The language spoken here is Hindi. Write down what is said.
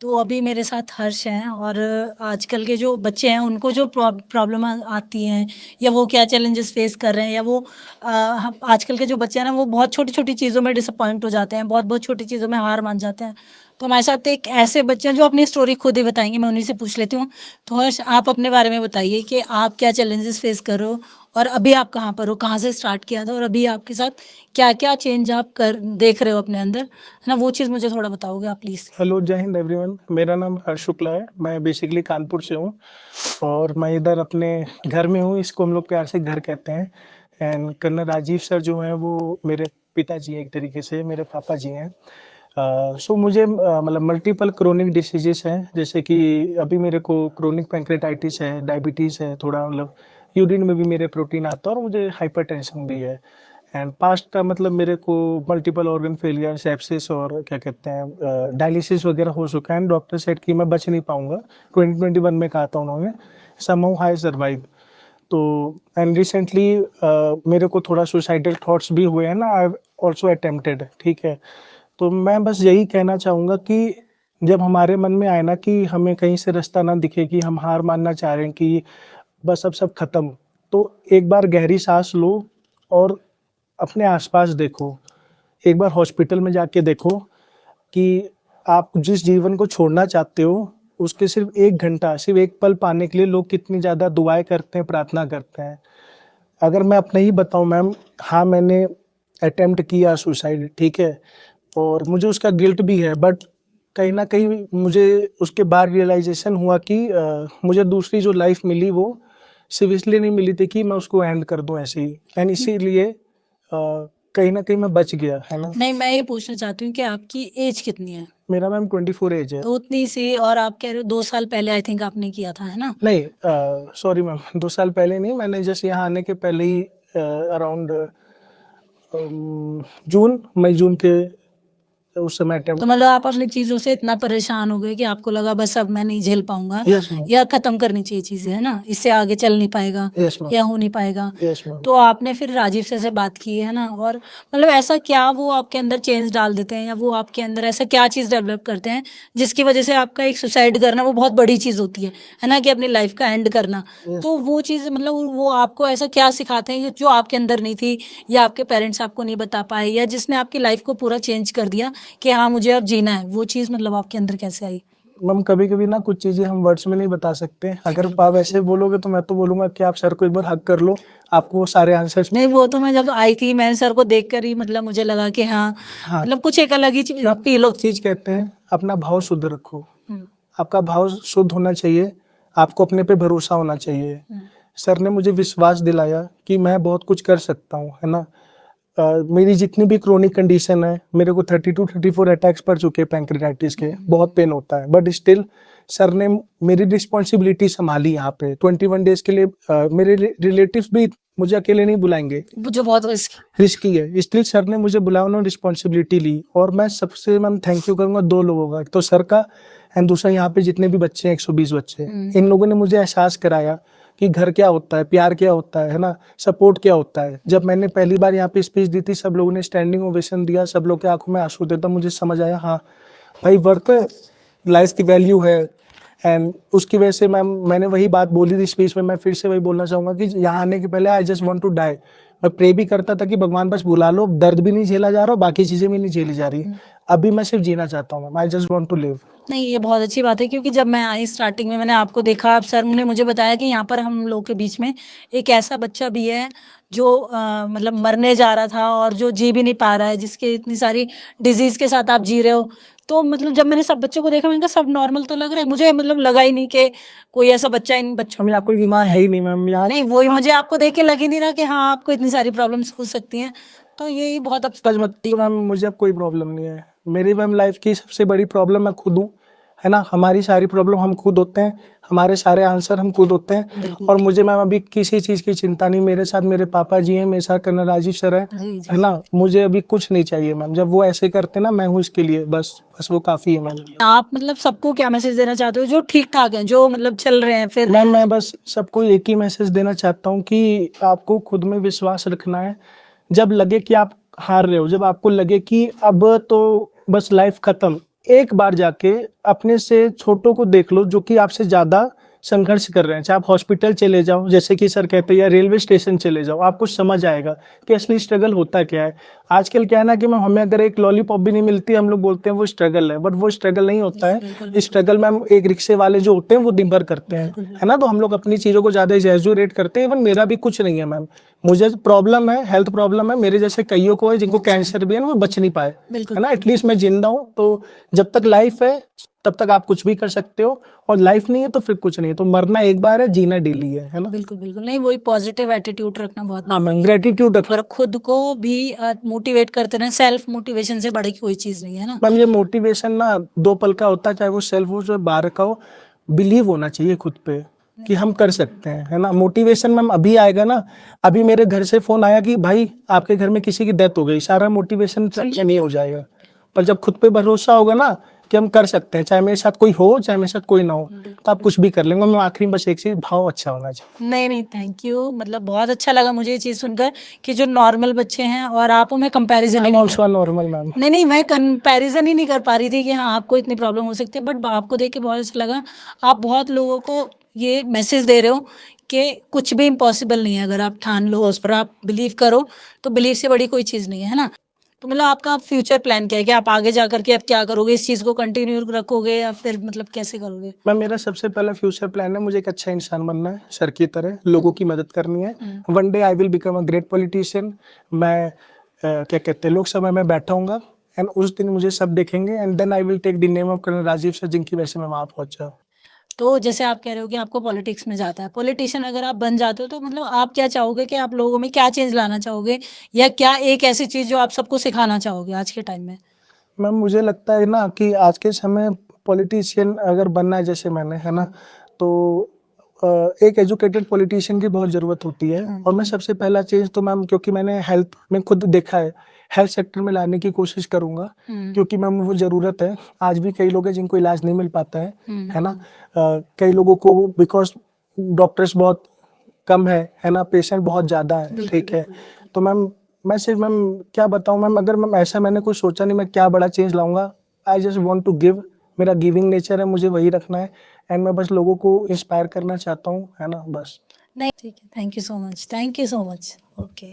तो अभी मेरे साथ हर्ष हैं और आजकल के जो बच्चे हैं उनको जो प्रॉब्लम आती हैं या वो क्या चैलेंजेस फेस कर रहे हैं या वो आजकल के जो बच्चे हैं ना वो बहुत छोटी छोटी चीज़ों में डिसअपॉइंट हो जाते हैं, बहुत बहुत छोटी चीज़ों में हार मान जाते हैं। तो हमारे साथ एक ऐसे बच्चे हैं जो अपनी स्टोरी खुद ही बताएंगे, मैं उन्हीं से पूछ लेती हूँ। तो हर्ष, आप अपने बारे में बताइए कि आप क्या चैलेंजेस फेस कर रहे हो और अभी आप कहाँ पर हो, कहाँ से स्टार्ट किया था और अभी आपके साथ क्या क्या चेंज आप कर देख रहे हो अपने अंदर, है ना? वो चीज़ मुझे थोड़ा बताओगे आप प्लीज़। हेलो, जय हिंद एवरीवन। मेरा नाम हर्ष शुक्ला है। मैं बेसिकली कानपुर से हूँ और मैं इधर अपने घर में हूँ। इसको हम लोग प्यार से घर कहते हैं। एंड कर्नल राजीव सर जो हैं वो मेरे पिताजी हैं, एक तरीके से मेरे पापा जी हैं। सो मुझे मतलब मल्टीपल क्रोनिक डिसीजेस हैं, जैसे कि अभी मेरे को क्रोनिक पैंक्रेटाइटिस है, डायबिटीज़ है, थोड़ा मतलब यूरिन में भी मेरे प्रोटीन आता है और मुझे हाइपरटेंशन भी है। एंड पास्ट का मतलब मेरे को मल्टीपल ऑर्गन फेलियर, सेप्सिस और क्या कहते हैं डायलिसिस वगैरह हो चुका है। डॉक्टर सेड कि मैं बच नहीं पाऊंगा। 2021 में कहा था उन्होंने, समहाउ आई सर्वाइव। तो एंड रिसेंटली मेरे को थोड़ा सुसाइडल थॉट्स भी हुए हैं ना, आई ऑल्सो अटेम्प्टेड। ठीक है, तो मैं बस यही कहना चाहूँगा कि जब हमारे मन में आए ना कि हमें कहीं से रास्ता ना दिखे, कि हम हार मानना चाह रहे हैं कि बस अब सब खत्म, तो एक बार गहरी सांस लो और अपने आसपास देखो। एक बार हॉस्पिटल में जाके देखो कि आप जिस जीवन को छोड़ना चाहते हो उसके सिर्फ 1 घंटा, सिर्फ एक पल पाने के लिए लोग कितनी ज़्यादा दुआएं करते हैं, प्रार्थना करते हैं। अगर मैं अपने ही बताऊं मैम, हाँ मैंने अटेम्प्ट किया सुसाइड, ठीक है, और मुझे उसका गिल्ट भी है। बट कहीं ना कहीं मुझे उसके बाद रियलाइजेशन हुआ कि मुझे दूसरी जो लाइफ मिली वो सिर्फ इसलिए नहीं मिली थी कि मैं उसको एंड कर दूं ऐसे ही। एंड इसीलिए कहीं ना कहीं मैं बच गया, है ना। नहीं, मैं ये पूछना चाहती हूँ कि आपकी एज कितनी है? मेरा मैम 24 एज है। तो उतनी सी, और आप कह रहे हो 2 साल पहले आई थिंक आपने किया था, है ना? नहीं, सॉरी मैम, 2 साल पहले नहीं, मैंने जस्ट यहाँ आने के पहले ही अराउंड जून, मई जून के उस समय तो अटेम्प्ट। मतलब आप अपनी चीजों से इतना परेशान हो गए कि आपको लगा बस अब मैं नहीं झेल पाऊंगा यस मैम। या खत्म करनी चाहिए चीजें, है ना? इससे आगे चल नहीं पाएगा यस मैम। या हो नहीं पाएगा। Yes ma'am. तो आपने फिर राजीव से बात की, है ना? और मतलब ऐसा क्या वो आपके अंदर चेंज डाल देते हैं या वो आपके अंदर ऐसा क्या चीज डेवलप करते हैं जिसकी वजह से आपका एक सुसाइड करना वो बहुत बड़ी चीज होती है ना, कि अपनी लाइफ का एंड करना। यस। तो वो चीज मतलब वो आपको ऐसा क्या सिखाते हैं जो आपके अंदर नहीं थी या आपके पेरेंट्स आपको नहीं बता पाए या जिसने आपकी लाइफ को पूरा चेंज कर दिया कि हाँ मुझे अब जीना है, वो चीज़ मतलब आपके अंदर कैसे आई? मैम कभी कभी ना कुछ चीजें हम वर्ड्स में नहीं बता सकते। अगर आप ऐसे बोलोगे तो मैं तो बोलूंगा कि आप सर को एक बार हक कर लो, आपको वो सारे आंसर्स। नहीं, वो तो मैं जब आई थी मैंने सर को देखकर ही मतलब मुझे लगा कि हाँ, हाँ, मतलब कुछ एक अलग ही चीज आप फील हो। चीज कहते हैं अपना भाव शुद्ध रखो। हम्म, आपका भाव शुद्ध होना चाहिए, आपको अपने पे भरोसा होना चाहिए। हम्म, सर ने मुझे विश्वास दिलाया कि मैं बहुत कुछ कर सकता हूँ, है ना। मेरी जितनी भी क्रोनिक कंडीशन है, मेरे को 32-34 अटैक्स पड़ चुके हैं पैंक्रेटाइटिस के, बहुत पेन होता है, बट स्टिल सर ने मेरी रिस्पॉन्सिबिलिटी संभाली। यहाँ पे 21 डेज के लिए मेरे रिलेटिव्स भी मुझे अकेले नहीं बुलाएंगे, वो जो बहुत रिस्की है, इसलिए सर ने मुझे बुलाया, उन्होंने रिस्पॉन्सिबिलिटी ली। और मैं सबसे मैम थैंक यू करूंगा 2 लोगों का, एक तो सर का एंड दूसरा यहाँ पे जितने भी बच्चे हैं, 120 बच्चे, इन लोगों ने मुझे एहसास कराया कि घर क्या होता है, प्यार क्या होता है ना, सपोर्ट क्या होता है। जब मैंने पहली बार यहाँ पे स्पीच दी थी, सब लोगों ने स्टैंडिंग ओवेशन दिया, सब लोग के आंखों में आंसू थे, तब मुझे समझ आया हाँ भाई वर्क लाइफ की वैल्यू है। एंड उसकी वजह से मैंने वही बात बोली थी स्पीच में, मैं फिर से वही बोलना चाहूंगा कि यहाँ आने के पहले I just want to die. मैं प्रे भी करता था कि भगवान बस बुला लो, दर्द भी नहीं झेला जा रहा, बाकी चीजें भी नहीं झेली जा रही। अभी मैं सिर्फ जीना चाहता हूँ, I just want to live. नहीं, ये बहुत अच्छी बात है क्योंकि जब मैं आई स्टार्टिंग में मैंने आपको देखा, आप सर ने मुझे बताया कि यहाँ पर हम लोग के बीच में एक ऐसा बच्चा भी है जो मतलब मरने जा रहा था और जो जी भी नहीं पा रहा है, जिसके इतनी सारी डिजीज के साथ आप जी रहे हो। तो मतलब जब मैंने सब बच्चों को देखा मैंने कहा सब नॉर्मल तो लग रहा है, मुझे मतलब लगा ही नहीं कि कोई ऐसा बच्चा इन बच्चों में कोई बीमार है ही नहीं मैम यार। नहीं, वही मुझे आपको देख के लग ही नहीं रहा कि हाँ आपको इतनी सारी प्रॉब्लम्स हो सकती हैं। तो यही बहुत सच बताती हूँ मैम, मुझे अब कोई प्रॉब्लम नहीं है। मेरी मैम लाइफ की सबसे बड़ी प्रॉब्लम मैं खुद हूँ, है ना। हमारी सारी प्रॉब्लम हम खुद होते हैं, हमारे सारे आंसर हम खुद होते हैं। और मुझे मैम अभी किसी चीज़ की चिंता नहीं। मेरे साथ मेरे पापा जी हैं, मेरे साथ कर्नल राजीव सर है ना। मुझे अभी कुछ नहीं चाहिए मैम। जब वो ऐसे करते ना, मैं हूँ इसके लिए, बस बस वो काफ़ी है मैम। आप मतलब सबको क्या मैसेज देना चाहते हो जो ठीक ठाक हैं, जो मतलब चल रहे हैं फिर? मैम मैं बस सबको एक ही मैसेज देना चाहता हूँ कि आपको खुद में विश्वास रखना है। जब लगे कि आप हार रहे हो, जब आपको लगे कि अब तो बस लाइफ खत्म, एक बार जाके अपने से छोटों को देख लो जो कि आपसे ज़्यादा संघर्ष कर रहे हैं। चाहे आप हॉस्पिटल चले जाओ, जैसे कि सर कहते हैं, या रेलवे स्टेशन चले जाओ, आपको समझ आएगा कि असली स्ट्रगल होता क्या है। आजकल क्या है ना कि हमें अगर एक लॉलीपॉप भी नहीं मिलती, हम लोग बोलते हैं वो स्ट्रगल है, बट वो स्ट्रगल नहीं होता है। बिल्कुल स्ट्रगल में हम एक रिक्शे वाले जो होते हैं वो दिन भर करते हैं, है ना। तो हम लोग अपनी चीज़ों को ज़्यादा एग्जैजुरेट करते हैं। इवन मेरा भी कुछ नहीं है मैम, मुझे प्रॉब्लम है, हेल्थ प्रॉब्लम है, मेरे जैसे कईयों को है जिनको कैंसर भी है ना, वो बच नहीं पाए, बिल्कुल है ना। एटलीस्ट मैं जिंदा हूँ, तो जब तक लाइफ है तब तक आप कुछ भी कर सकते हो, और लाइफ नहीं है तो फिर कुछ नहीं है। तो मरना एक बार है, जीना डेली है ना। बिल्कुल बिल्कुल नहीं, वही पॉजिटिव एटीट्यूड रखना बहुत हाँ मैम, ग्रेटिट्यूड रखो। और खुद को भी मोटिवेट करते रहें। सेल्फ मोटिवेशन से बड़ी कोई चीज नहीं है ना। मैम ये मोटिवेशन ना 2 पल का होता है, चाहे वो सेल्फ हो चाहे बाहर का हो। बिलीव होना चाहिए खुद पे कि हम कर सकते हैं, है ना। मोटिवेशन मैम अभी आएगा ना, अभी मेरे घर से फोन आया कि भाई आपके घर में किसी की डेथ हो गई, सारा मोटिवेशन नहीं हो जाएगा। पर जब खुद पे भरोसा होगा ना कि हम कर सकते हैं, चाहे मेरे साथ कोई हो चाहे मेरे साथ कोई ना हो, तो आप कुछ भी कर लेंगे। मैं आखिरी में बस एक चीज, भाव अच्छा होना चाहिए। नहीं नहीं, थैंक यू। मतलब बहुत अच्छा लगा मुझे ये चीज़ सुनकर कि जो नॉर्मल बच्चे हैं और आप में comparison I am also normal ma'am. नहीं नहीं, मैं कंपैरिजन ही नहीं कर पा रही थी कि हाँ आपको इतनी प्रॉब्लम हो सकती है, बट आपको देख के बहुत अच्छा लगा। आप बहुत लोगों को ये मैसेज दे रहे हो कि कुछ भी इम्पॉसिबल नहीं है। अगर आप ठान लो, उस पर आप बिलीव करो, तो बिलीव से बड़ी कोई चीज़ नहीं है ना। तो मतलब आपका फ्यूचर प्लान क्या है कि आप आगे जा करके अब क्या करोगे? इस चीज़ को कंटिन्यू रखोगे या फिर मतलब कैसे करोगे? मैम मेरा सबसे पहला फ्यूचर प्लान है, मुझे एक अच्छा इंसान बनना है, सर की तरह लोगों की मदद करनी है। One day I will become a great politician. मैं क्या कहते हैं, लोकसभा में बैठाऊंगा, एंड उस दिन मुझे सब देखेंगे, and then I will take the name of colonel Rajiv sir, जिनकी वजह से मैं वहां पहुंचा। तो जैसे आप कह रहे हो कि आपको पॉलिटिक्स में जाता है, पॉलिटिशियन अगर आप बन जाते हो तो मतलब आप क्या चाहोगे कि आप लोगों में क्या चेंज लाना चाहोगे, या क्या एक ऐसी चीज़ जो आप सबको सिखाना चाहोगे आज के टाइम में? मैम मुझे लगता है ना कि आज के समय पॉलिटिशियन अगर बनना है जैसे मैंने, है ना, तो एक एजुकेटेड पॉलिटिशियन की बहुत ज़रूरत होती है। और मैं सबसे पहला चीज़ तो मैम, क्योंकि मैंने हेल्थ में खुद देखा है, हेल्थ सेक्टर में लाने की कोशिश करूँगा, क्योंकि मैम वो ज़रूरत है। आज भी कई लोग हैं जिनको इलाज नहीं मिल पाता है ना। कई लोगों को बिकॉज डॉक्टर्स बहुत कम है ना, पेशेंट बहुत ज़्यादा है, ठीक है। तो मैम मैं सिर्फ मैम क्या बताऊँ मैम, अगर मैम ऐसा मैंने कुछ सोचा नहीं मैं क्या बड़ा चेंज लाऊंगा। I just want to give, मेरा गिविंग नेचर है, मुझे वही रखना है। एंड मैं बस लोगों को इंस्पायर करना चाहता हूँ, है ना, बस। नहीं ठीक है, thank you so much, thank you so much. Okay.